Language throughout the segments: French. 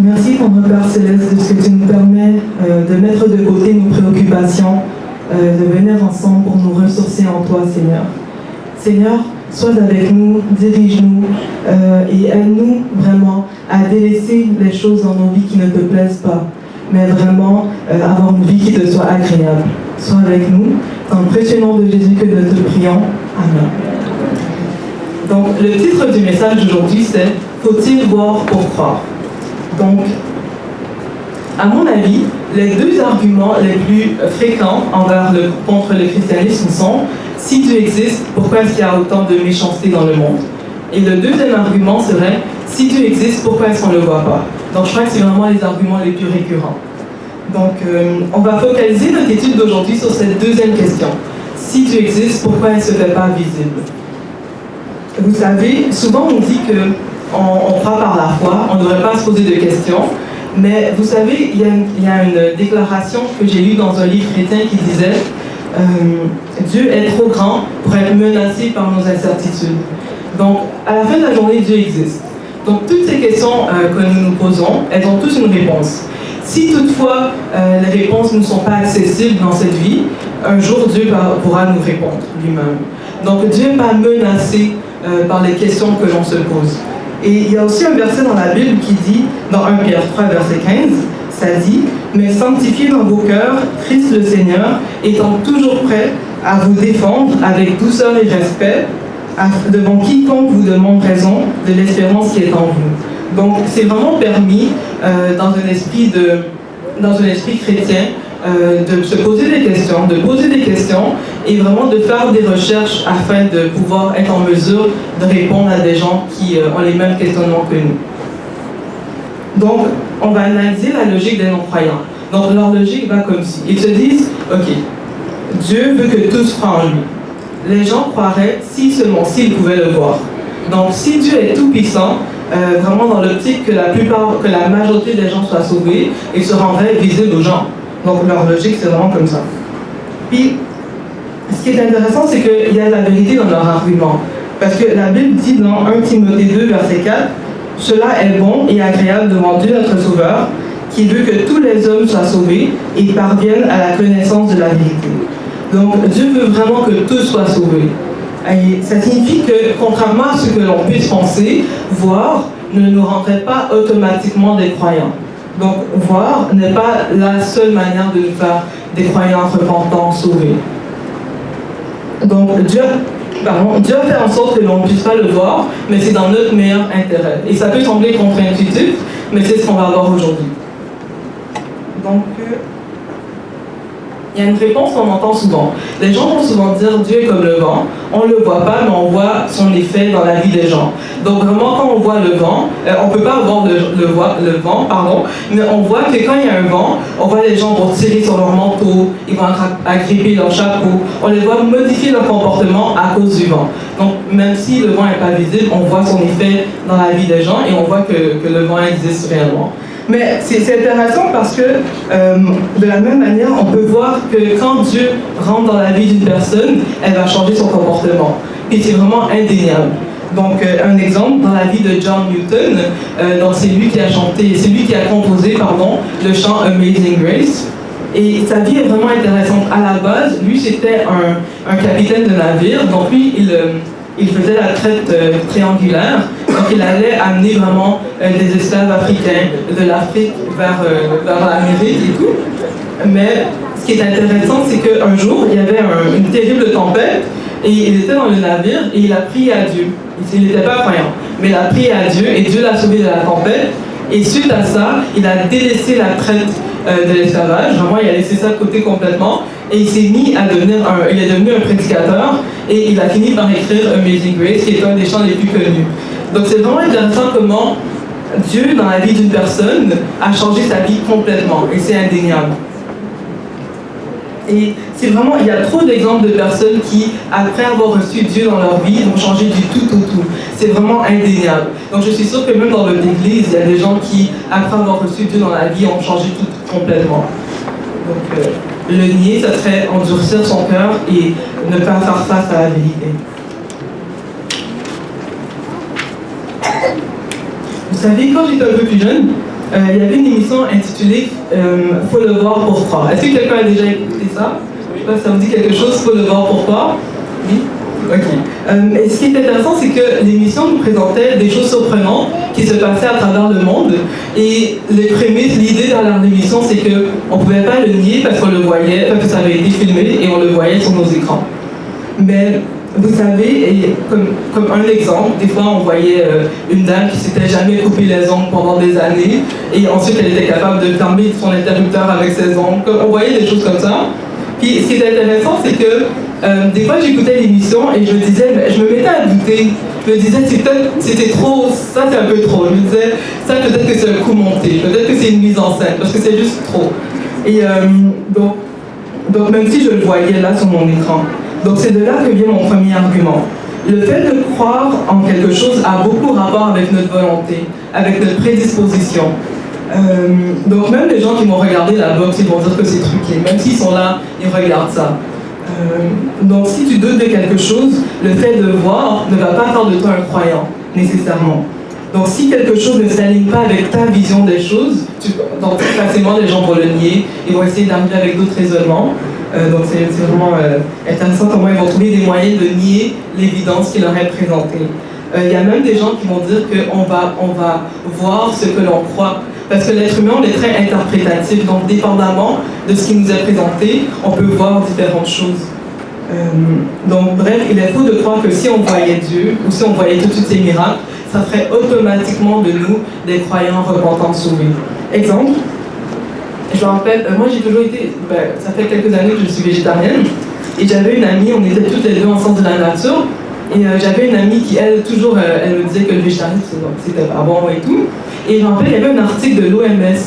Merci pour notre Père Céleste de ce que tu nous permets de mettre de côté nos préoccupations, de venir ensemble pour nous ressourcer en toi, Seigneur. Seigneur, sois avec nous, dirige-nous et aide-nous vraiment à délaisser les choses dans nos vies qui ne te plaisent pas, mais vraiment avoir une vie qui te soit agréable. Sois avec nous. Dans le précieux nom de Jésus que nous te prions. Amen. Donc, le titre du message d'aujourd'hui, c'est « Faut-il voir pour croire ?» Donc, à mon avis, les deux arguments les plus fréquents contre le christianisme sont « Si Dieu existe, pourquoi est-ce qu'il y a autant de méchanceté dans le monde ?» Et le deuxième argument serait « Si Dieu existe, pourquoi est-ce qu'on ne le voit pas ?» Donc, je crois que c'est vraiment les arguments les plus récurrents. Donc, on va focaliser notre étude d'aujourd'hui sur cette deuxième question. Si Dieu existe, pourquoi il ne se fait pas visible? Vous savez, souvent on dit qu'on croit par la foi, on ne devrait pas se poser de questions, mais vous savez, il y a une déclaration que j'ai lue dans un livre chrétien qui disait Dieu est trop grand pour être menacé par nos incertitudes. Donc, à la fin de la journée, Dieu existe. Donc, toutes ces questions que nous nous posons, elles ont toutes une réponse. Si toutefois les réponses ne sont pas accessibles dans cette vie, un jour Dieu pourra nous répondre lui-même. Donc Dieu n'est pas menacé par les questions que l'on se pose. Et il y a aussi un verset dans la Bible qui dit, dans 1 Pierre 3, verset 15, ça dit « Mais sanctifiez dans vos cœurs Christ le Seigneur, étant toujours prêt à vous défendre avec douceur et respect, devant quiconque vous demande raison de l'espérance qui est en vous. » Donc, c'est vraiment permis, dans un esprit chrétien, de se poser des questions, de poser des questions et vraiment de faire des recherches afin de pouvoir être en mesure de répondre à des gens qui ont les mêmes questionnements que nous. Donc, on va analyser la logique des non-croyants. Donc, leur logique va comme ci. Ils se disent, OK, Dieu veut que tous croient en lui. Les gens croiraient si seulement s'ils pouvaient le voir. Donc, si Dieu est tout-puissant, vraiment dans l'optique que la majorité des gens soient sauvés et se rendraient visibles aux gens. Donc leur logique, c'est vraiment comme ça. Puis, ce qui est intéressant, c'est qu'il y a la vérité dans leur argument. Parce que la Bible dit dans 1 Timothée 2, verset 4, « Cela est bon et agréable devant Dieu notre Sauveur, qui veut que tous les hommes soient sauvés et parviennent à la connaissance de la vérité. » Donc Dieu veut vraiment que tous soient sauvés. Et ça signifie que, contrairement à ce que l'on puisse penser, voir ne nous rendrait pas automatiquement des croyants. Donc, voir n'est pas la seule manière de nous faire des croyants repentants, sauvés. Donc, Dieu fait en sorte que l'on ne puisse pas le voir, mais c'est dans notre meilleur intérêt. Et ça peut sembler contre-intuitif, mais c'est ce qu'on va voir aujourd'hui. Donc, il y a une réponse qu'on entend souvent. Les gens vont souvent dire Dieu est comme le vent. On ne le voit pas, mais on voit son effet dans la vie des gens. Donc vraiment, quand on voit le vent, on ne peut pas voir le vent, mais on voit que quand il y a un vent, on voit les gens vont tirer sur leur manteau, ils vont agripper leur chapeau. On les voit modifier leur comportement à cause du vent. Donc même si le vent n'est pas visible, on voit son effet dans la vie des gens et on voit que le vent existe réellement. Mais c'est intéressant parce que, de la même manière, on peut voir que quand Dieu rentre dans la vie d'une personne, elle va changer son comportement. Et c'est vraiment indéniable. Donc, un exemple, dans la vie de John Newton, donc c'est lui qui a composé le chant Amazing Grace. Et sa vie est vraiment intéressante. À la base, lui, c'était un capitaine de navire. Donc, lui, il faisait la traite triangulaire, donc il allait amener vraiment des esclaves africains de l'Afrique vers l'Amérique et tout. Mais ce qui est intéressant, c'est qu'un jour, il y avait une terrible tempête et il était dans le navire et il a prié à Dieu. Il n'était pas croyant, mais il a prié à Dieu et Dieu l'a sauvé de la tempête. Et suite à ça, il a délaissé la traite de l'esclavage. Vraiment, il a laissé ça de côté complètement. Et il s'est mis il est devenu un prédicateur et il a fini par écrire Amazing Grace, qui est un des chants les plus connus. Donc c'est vraiment intéressant comment Dieu, dans la vie d'une personne, a changé sa vie complètement. Et c'est indéniable. Et c'est vraiment, il y a trop d'exemples de personnes qui, après avoir reçu Dieu dans leur vie, ont changé du tout au tout. C'est vraiment indéniable. Donc je suis sûre que même dans notre église, il y a des gens qui, après avoir reçu Dieu dans la vie, ont changé tout complètement. Donc le nier, ça serait endurcir son cœur et ne pas faire face à la vérité. Vous savez, quand j'étais un peu plus jeune, il y avait une émission intitulée Faut le voir pour croire. Est-ce que quelqu'un a déjà écouté ça? Je sais pas si ça vous dit quelque chose, Faut le voir pour croire? Oui? Ok. Et ce qui est intéressant, c'est que l'émission nous présentait des choses surprenantes qui se passaient à travers le monde. Et les prémices, l'idée derrière l'émission, c'est qu'on ne pouvait pas le nier parce qu'on le voyait, parce que ça avait été filmé et on le voyait sur nos écrans. Mais vous savez, et comme un exemple, des fois on voyait une dame qui s'était jamais coupé les ongles pendant des années et ensuite elle était capable de fermer son interrupteur avec ses ongles. On voyait des choses comme ça. Puis ce qui est intéressant, c'est que des fois j'écoutais l'émission et je me disais, je me mettais à douter. Je me disais, c'était trop, ça c'est un peu trop. Je me disais, ça peut-être que c'est un coup monté, peut-être que c'est une mise en scène, parce que c'est juste trop. Et donc même si je le voyais là sur mon écran. Donc c'est de là que vient mon premier argument. Le fait de croire en quelque chose a beaucoup rapport avec notre volonté, avec notre prédisposition. Donc même les gens qui vont regarder la boxe, ils vont dire que c'est truqué. Même s'ils sont là, ils regardent ça. Donc si tu doutes de quelque chose, le fait de voir ne va pas faire de toi un croyant, nécessairement. Donc si quelque chose ne s'aligne pas avec ta vision des choses, donc facilement les gens vont le nier, ils vont essayer d'arriver avec d'autres raisonnements. Donc c'est vraiment intéressant comment ils vont trouver des moyens de nier l'évidence qui leur est présentée. Il y a même des gens qui vont dire qu'on va voir ce que l'on croit. Parce que l'être humain, on est très interprétatif, donc dépendamment de ce qui nous est présenté, on peut voir différentes choses. Donc bref, il est faux de croire que si on voyait Dieu, ou si on voyait tous ces miracles, ça ferait automatiquement de nous des croyants repentants sauvés. Exemple, je me rappelle, moi j'ai toujours été, ça fait quelques années que je suis végétarienne, et j'avais une amie, on était toutes les deux en sens de la nature, et j'avais une amie qui, elle, toujours, elle me disait que le végétarisme, c'était pas bon et tout. Et je me rappelle, il y avait un article de l'OMS,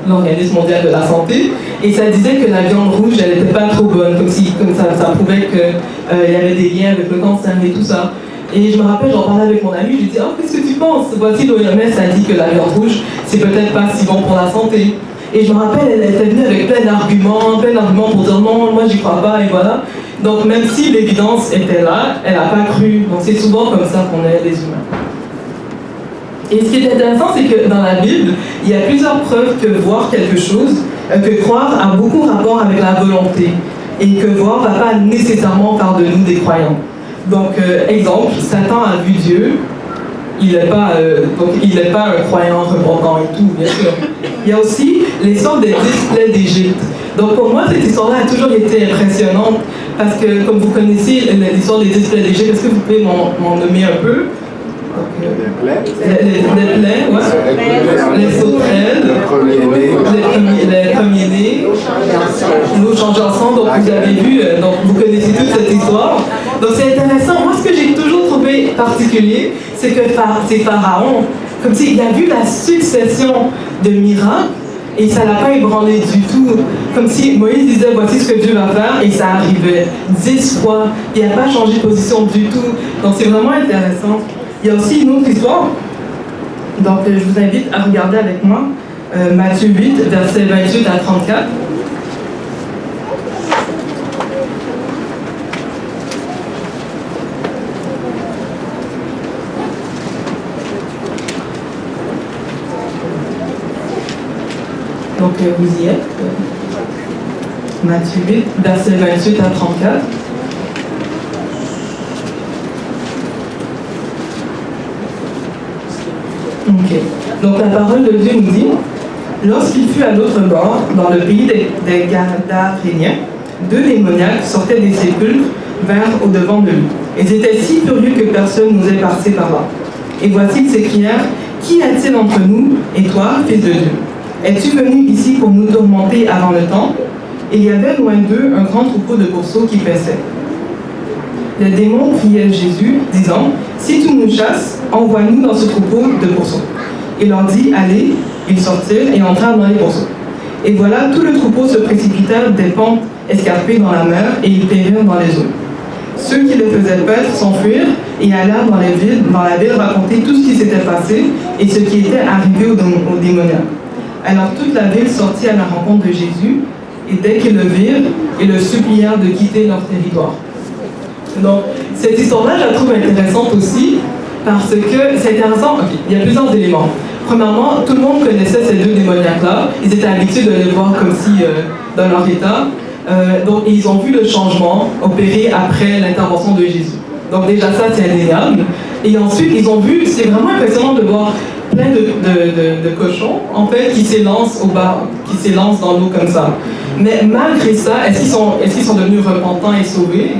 l'Organisme mondial de la santé, et ça disait que la viande rouge, elle n'était pas trop bonne, comme ça prouvait qu'il y avait des liens avec le cancer et tout ça. Et je me rappelle, j'en parlais avec mon ami, je lui disais, qu'est-ce que tu penses? Voici l'OMS a dit que la viande rouge, c'est peut-être pas si bon pour la santé. Et je me rappelle, elle était venue avec plein d'arguments pour dire non, moi j'y crois pas, et voilà. Donc même si l'évidence était là, elle n'a pas cru. Donc c'est souvent comme ça qu'on est les humains. Et ce qui est intéressant, c'est que dans la Bible, il y a plusieurs preuves que voir quelque chose, que croire a beaucoup rapport avec la volonté. Et que voir ne va pas nécessairement faire de nous des croyants. Donc, exemple, Satan a vu Dieu, il n'est pas un croyant repentant et tout, bien sûr. Il y a aussi l'histoire des 10 plaies d'Égypte. Donc pour moi, cette histoire-là a toujours été impressionnante, parce que comme vous connaissez l'histoire des 10 plaies d'Égypte, est-ce que vous pouvez m'en nommer un peu? Les plaies, ouais. Les sauterelles, les premiers-nés, l'eau change ensemble, donc vous avez vu, donc vous connaissez toute cette histoire. Donc c'est intéressant. Moi, ce que j'ai toujours trouvé particulier, c'est que c'est Pharaon, comme s'il a vu la succession de miracles, et ça l'a pas ébranlé du tout. Comme si Moïse disait, voici ce que Dieu va faire, et ça arrivait 10 fois. Il n'a pas changé de position du tout. Donc c'est vraiment intéressant. Il y a aussi une autre histoire. Donc je vous invite à regarder avec moi Matthieu 8, versets 28 à 34. Donc vous y êtes. Matthieu 8, versets 28 à 34. Ok. Donc la parole de Dieu nous dit, lorsqu'il fut à l'autre bord, dans le pays des Gadaréniens, 2 démoniaques sortaient des sépulcres vers au-devant de lui. Ils étaient si furieux que personne n'osait passer par là. Et voici, ils s'écrièrent, qui a-t-il entre nous et toi, fils de Dieu? Es-tu venu ici pour nous tourmenter avant le temps? Et il y avait loin d'eux un grand troupeau de pourceaux qui paissaient. Le démon priait Jésus, disant, si tu nous chasses, envoie-nous dans ce troupeau de pourceaux. Il leur dit, allez. Ils sortirent et entrèrent dans les pourceaux. Et voilà, tout le troupeau se précipita des pentes escarpées dans la mer, et ils périrent dans les eaux. Ceux qui les faisaient paître s'enfuirent et allèrent dans la ville raconter tout ce qui s'était passé et ce qui était arrivé aux démoniaques. Alors toute la ville sortit à la rencontre de Jésus, et dès qu'ils le virent, ils le supplièrent de quitter leur territoire. Donc, cette histoire-là, je la trouve intéressante aussi, parce que c'est intéressant, il y a plusieurs éléments. premièrement, tout le monde connaissait ces deux démoniaques-là. Ils étaient habitués de les voir comme si dans leur état. Donc, ils ont vu le changement opérer après l'intervention de Jésus. Donc déjà ça, c'est indéniable. Et ensuite, ils ont vu, c'est vraiment impressionnant de voir plein de cochons, en fait, qui s'élancent dans l'eau comme ça. Mais malgré ça, est-ce qu'ils sont devenus repentants et sauvés?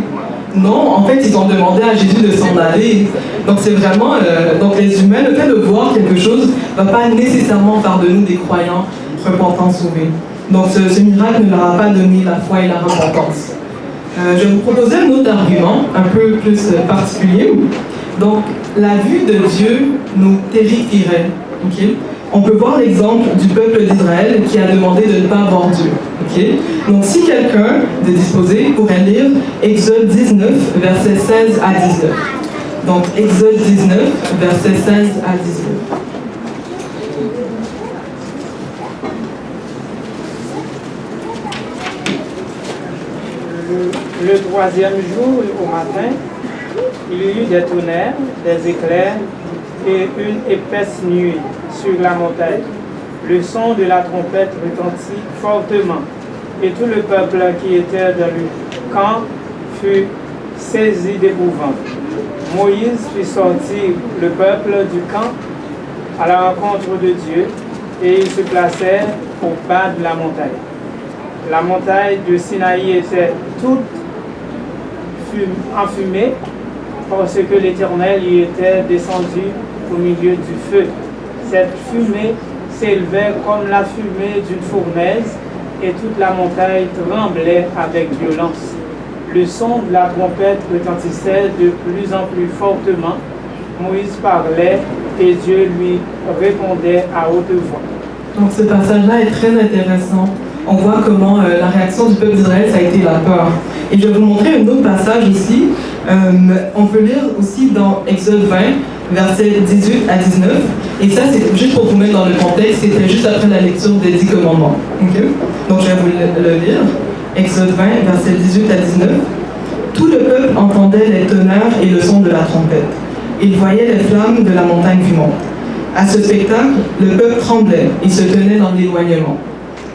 Non, en fait, ils ont demandé à Jésus de s'en aller. Donc c'est vraiment, donc les humains, le fait de voir quelque chose ne va pas nécessairement faire de nous des croyants repentants sauvés. Donc ce miracle ne leur a pas donné la foi et la repentance. Je vais vous proposer un autre argument, un peu plus particulier. Donc, la vue de Dieu nous terrifierait. Okay? On peut voir l'exemple du peuple d'Israël qui a demandé de ne pas voir Dieu. Okay? Donc, si quelqu'un de disposé pourrait lire Exode 19, versets 16 à 19. Donc, Exode 19, versets 16 à 19. Le troisième jour, au matin, il y eut des tonnerres, des éclairs et une épaisse nuée sur la montagne. Le son de la trompette retentit fortement, et tout le peuple qui était dans le camp fut saisi d'épouvante. Moïse fit sortir le peuple du camp à la rencontre de Dieu, et ils se placèrent au bas de la montagne. La montagne de Sinaï était toute enfumée parce que l'Éternel y était descendu au milieu du feu. Cette fumée s'élevait comme la fumée d'une fournaise et toute la montagne tremblait avec violence. Le son de la trompette retentissait de plus en plus fortement. Moïse parlait et Dieu lui répondait à haute voix. Donc ce passage-là est très intéressant. On voit comment la réaction du peuple d'Israël, ça a été la peur. Et je vais vous montrer un autre passage aussi. On peut lire aussi dans Exode 20, versets 18 à 19. Et ça, c'est juste pour vous mettre dans le contexte, c'était juste après la lecture des 10 commandements. Okay? Donc je vais vous le lire. Exode 20, versets 18 à 19. Tout le peuple entendait les tonnerres et le son de la trompette. Il voyait les flammes de la montagne fumante. À ce spectacle, le peuple tremblait et se tenait dans l'éloignement.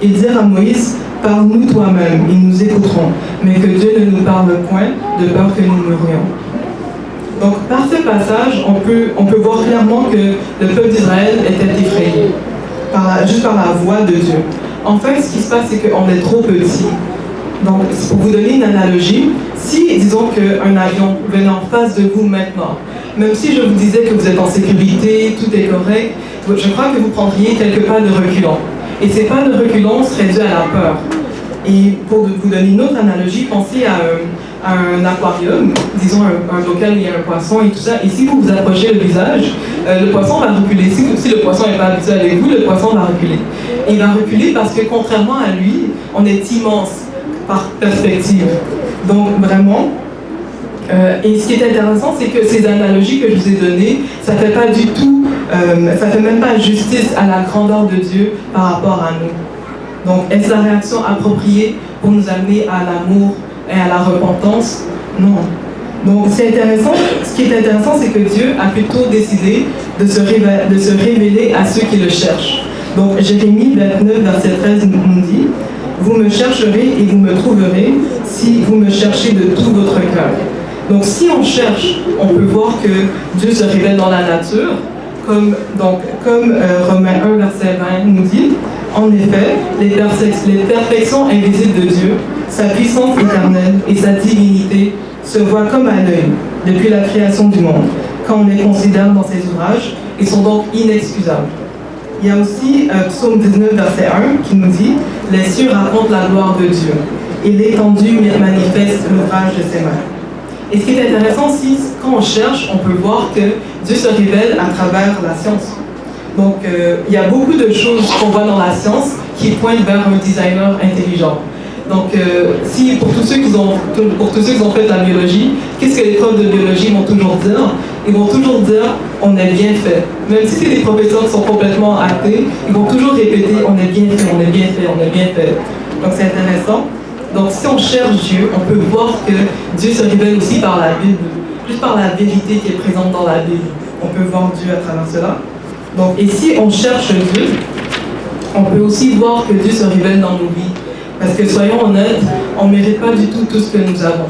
Ils dirent à Moïse, « Parle-nous toi-même, et nous écouterons, mais que Dieu ne nous parle point, de peur que nous mourions. » Donc, par ce passage, on peut voir clairement que le peuple d'Israël était effrayé, juste par la voix de Dieu. En fait, ce qui se passe, c'est qu'on est trop petit. Donc, pour vous donner une analogie, si, disons qu'un avion venait en face de vous maintenant, même si je vous disais que vous êtes en sécurité, tout est correct, je crois que vous prendriez quelques pas de reculons. Et ces pas de reculons seraient dus à la peur. Et pour vous donner une autre analogie, pensez à un aquarium, disons un local où il y a un poisson et tout ça, et si vous vous approchez le visage, le poisson va reculer. Si le poisson n'est pas habitué avec vous, le poisson va reculer. Et il va reculer parce que contrairement à lui, on est immense par perspective. Donc vraiment, et ce qui est intéressant, c'est que ces analogies que je vous ai données, ça ne fait pas du tout, ça fait même pas justice à la grandeur de Dieu par rapport à nous. Donc, est-ce la réaction appropriée pour nous amener à l'amour et à la repentance? Non. Donc, c'est intéressant. Ce qui est intéressant, c'est que Dieu a plutôt décidé de se révéler à ceux qui le cherchent. Donc, Jérémie 29, verset 13 nous dit, « Vous me chercherez et vous me trouverez si vous me cherchez de tout votre cœur. » Donc, si on cherche, on peut voir que Dieu se révèle dans la nature, comme Romains 1, verset 20 nous dit, en effet, les perfections invisibles de Dieu, sa puissance éternelle et sa divinité se voient comme à l'œil depuis la création du monde, quand on les considère dans ses ouvrages, et sont donc inexcusables. Il y a aussi Psaume 19, verset 1 qui nous dit, les cieux racontent la gloire de Dieu, et l'étendue manifeste l'ouvrage de ses mains. Et ce qui est intéressant aussi, quand on cherche, on peut voir que Dieu se révèle à travers la science. Donc, il y a beaucoup de choses qu'on voit dans la science qui pointent vers un designer intelligent. Donc, si pour tous ceux qui ont fait la biologie, qu'est-ce que les profs de biologie vont toujours dire? Ils vont toujours dire on est bien fait. Même si c'est des professeurs qui sont complètement athées, ils vont toujours répéter on est bien fait, on est bien fait, on est bien fait. Donc, c'est intéressant. Donc, si on cherche Dieu, on peut voir que Dieu se révèle aussi par la Bible, juste par la vérité qui est présente dans la Bible. On peut voir Dieu à travers cela. Donc, et si on cherche Dieu, on peut aussi voir que Dieu se révèle dans nos vies. Parce que soyons honnêtes, on ne mérite pas du tout tout ce que nous avons.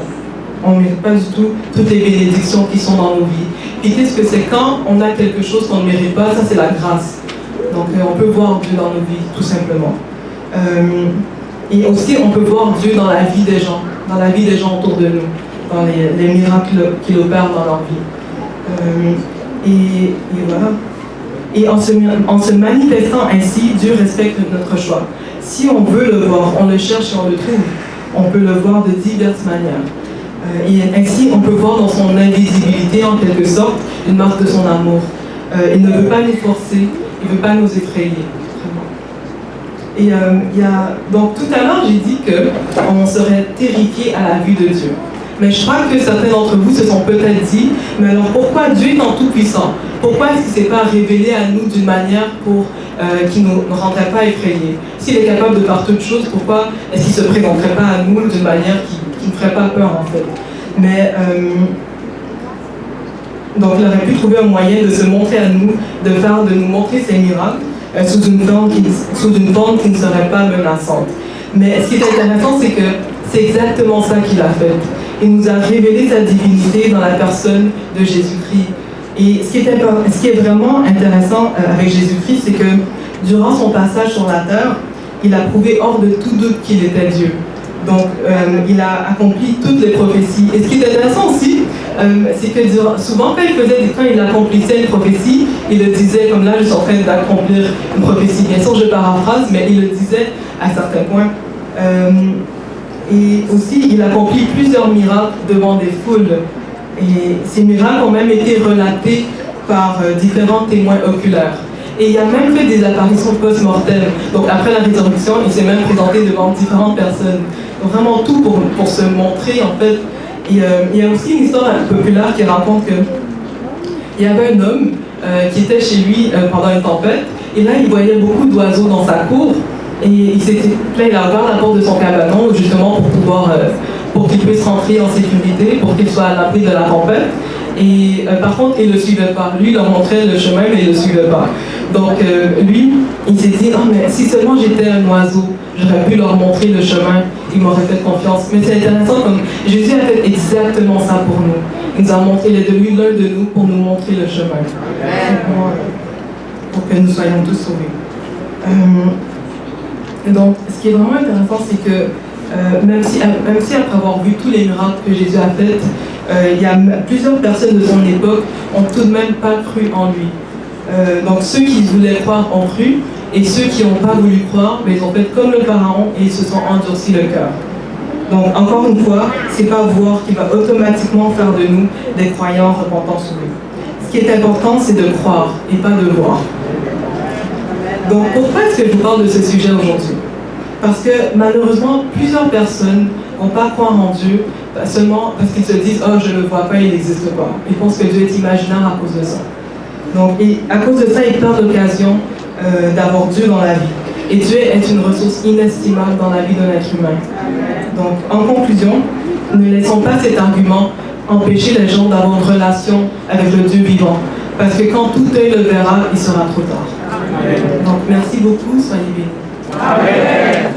On ne mérite pas du tout toutes les bénédictions qui sont dans nos vies. Et qu'est-ce que c'est quand on a quelque chose qu'on ne mérite pas? Ça, c'est la grâce. Donc, on peut voir Dieu dans nos vies, tout simplement. Et aussi, on peut voir Dieu dans la vie des gens autour de nous, dans les miracles qu'il opère dans leur vie. Et voilà. Et en se manifestant ainsi, Dieu respecte notre choix. Si on veut le voir, on le cherche et on le trouve. On peut le voir de diverses manières. Et ainsi, on peut voir dans son invisibilité, en quelque sorte, une marque de son amour. Il ne veut pas nous forcer, il ne veut pas nous effrayer. Et donc tout à l'heure, j'ai dit qu'on serait terrifié à la vue de Dieu. Mais je crois que certains d'entre vous se sont peut-être dit, mais alors pourquoi Dieu est tout-puissant? Pourquoi est-ce qu'il ne s'est pas révélé à nous d'une manière qui ne nous rendrait pas effrayés? S'il est capable de faire toutes choses, pourquoi est-ce qu'il ne se présenterait pas à nous d'une manière qui ne ferait pas peur en fait? Mais donc il aurait pu trouver un moyen de se montrer à nous, de nous montrer ses miracles sous une forme qui ne serait pas menaçante. Mais ce qui est intéressant, c'est que c'est exactement ça qu'il a fait. Il nous a révélé sa divinité dans la personne de Jésus-Christ. Et ce qui est vraiment intéressant avec Jésus-Christ, c'est que durant son passage sur la terre, il a prouvé hors de tout doute qu'il était Dieu. Donc, il a accompli toutes les prophéties. Et ce qui est intéressant aussi, c'est que souvent, quand il accomplissait une prophétie, il le disait, comme là, je suis en train d'accomplir une prophétie. Bien sûr, je paraphrase, mais il le disait à certains points. Et aussi, il accomplit plusieurs miracles devant des foules. Et ces miracles ont même été relatés par différents témoins oculaires. Et il a même fait des apparitions post-mortem. Donc après la résurrection, il s'est même présenté devant différentes personnes. Donc vraiment tout pour se montrer en fait. Et il y a aussi une histoire populaire qui raconte qu'il y avait un homme qui était chez lui pendant une tempête. Et là, il voyait beaucoup d'oiseaux dans sa cour. Et il a ouvert la porte de son cabanon justement pour qu'il puisse rentrer en sécurité, pour qu'il soit à l'abri de la tempête. Et par contre, il ne le suivait pas. Lui, il leur montrait le chemin, mais il ne le suivait pas. Donc, lui, il s'est dit, oh, mais si seulement j'étais un oiseau, j'aurais pu leur montrer le chemin, ils m'auraient fait confiance. Mais c'est intéressant, comme Jésus a fait exactement ça pour nous. Il nous a montré, il est devenu l'un de nous pour nous montrer le chemin. Pour que nous soyons tous sauvés. Donc, ce qui est vraiment intéressant, c'est que même si après avoir vu tous les miracles que Jésus a faits, il y a plusieurs personnes de son époque n'ont tout de même pas cru en lui. Donc ceux qui voulaient croire ont cru, et ceux qui n'ont pas voulu croire, mais ils ont fait comme le pharaon et ils se sont endurcis le cœur. Donc encore une fois, c'est pas voir qui va automatiquement faire de nous des croyants repentants sauvés. Ce qui est important, c'est de croire et pas de voir. Donc pourquoi est-ce que je vous parle de ce sujet aujourd'hui? Parce que malheureusement, plusieurs personnes ne vont pas croire en Dieu seulement parce qu'ils se disent « Oh, je ne le vois pas, il n'existe pas ». Ils pensent que Dieu est imaginaire à cause de ça. Donc, et à cause de ça, ils perdent l'occasion d'avoir Dieu dans la vie. Et Dieu est une ressource inestimable dans la vie d'un être humain. Donc, en conclusion, ne laissons pas cet argument empêcher les gens d'avoir une relation avec le Dieu vivant. Parce que quand tout œil le verra, il sera trop tard. Donc, merci beaucoup, soyez bénis. Amen.